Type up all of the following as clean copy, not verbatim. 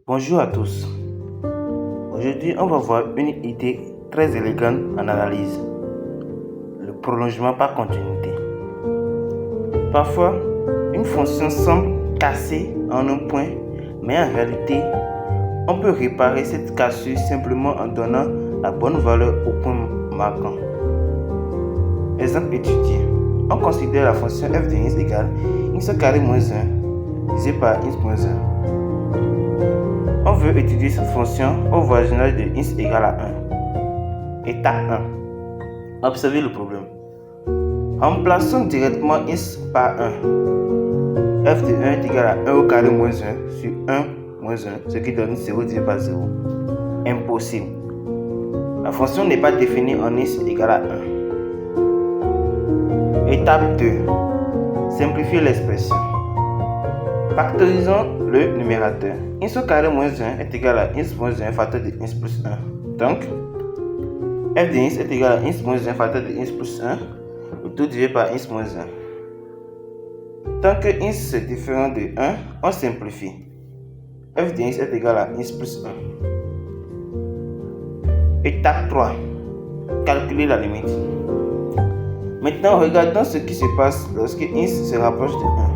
Bonjour à tous. Aujourd'hui, on va voir une idée très élégante en analyse. Le prolongement par continuité. Parfois, une fonction semble cassée en un point, mais en réalité, on peut réparer cette cassure simplement en donnant la bonne valeur au point marquant. Exemple étudié. On considère la fonction f de x égale x au carré moins 1 divisé par x moins 1. On veut étudier cette fonction au voisinage de x égale à 1. Étape 1. Observez le problème. Remplaçons directement x par 1. f de 1 est égal à 1 au carré moins 1 sur 1 moins 1, ce qui donne 0 divisé par 0. Impossible. La fonction n'est pas définie en x égale à 1. Étape 2. Simplifier l'expression. Factorisons le numérateur. X au carré moins 1 est égal à x moins 1 facteur de x plus 1. Donc, f de x est égal à x moins 1 facteur de x plus 1, le tout divisé par x moins 1. Tant que x est différent de 1, on simplifie. F de x est égal à x plus 1. Étape 3. Calculer la limite. Maintenant, regardons ce qui se passe lorsque x se rapproche de 1.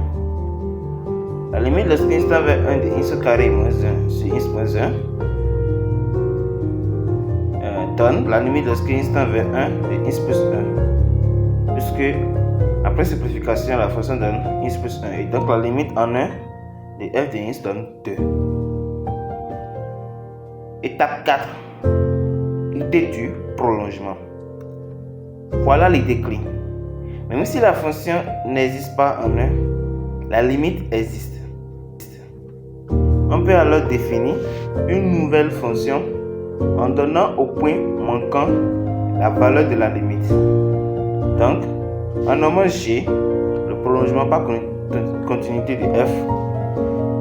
La limite lorsque x tend vers 1 de x au carré moins 1 sur x moins 1 donne la limite lorsque x tend vers 1 de x plus 1. Puisque après simplification, la fonction donne x plus 1. Et donc la limite en 1 de f de x donne 2. Étape 4. Idée du prolongement. Voilà l'idée clé. Même si la fonction n'existe pas en 1, la limite existe. On peut alors définir une nouvelle fonction en donnant au point manquant la valeur de la limite. Donc, en nommant g, le prolongement par continuité de f,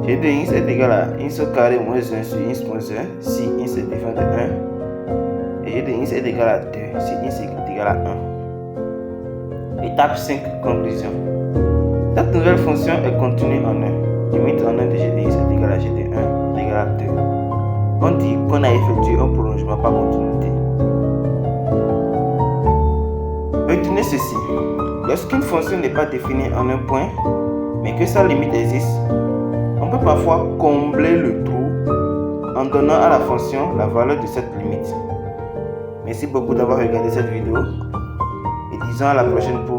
g de x est égal à x au carré moins 1 sur x moins 1 si x est différent de 1, et g de x est égal à 2 si x est égal à 1. Étape 5, conclusion. Cette nouvelle fonction est contenue en 1. Limite en 1 de g de x est égal à g de 1 est égal à 2. On dit qu'on a effectué un prolongement par continuité. Retenez ceci. Lorsqu'une fonction n'est pas définie en un point, mais que sa limite existe, on peut parfois combler le trou en donnant à la fonction la valeur de cette limite. Merci beaucoup d'avoir regardé cette vidéo et disons à la prochaine pour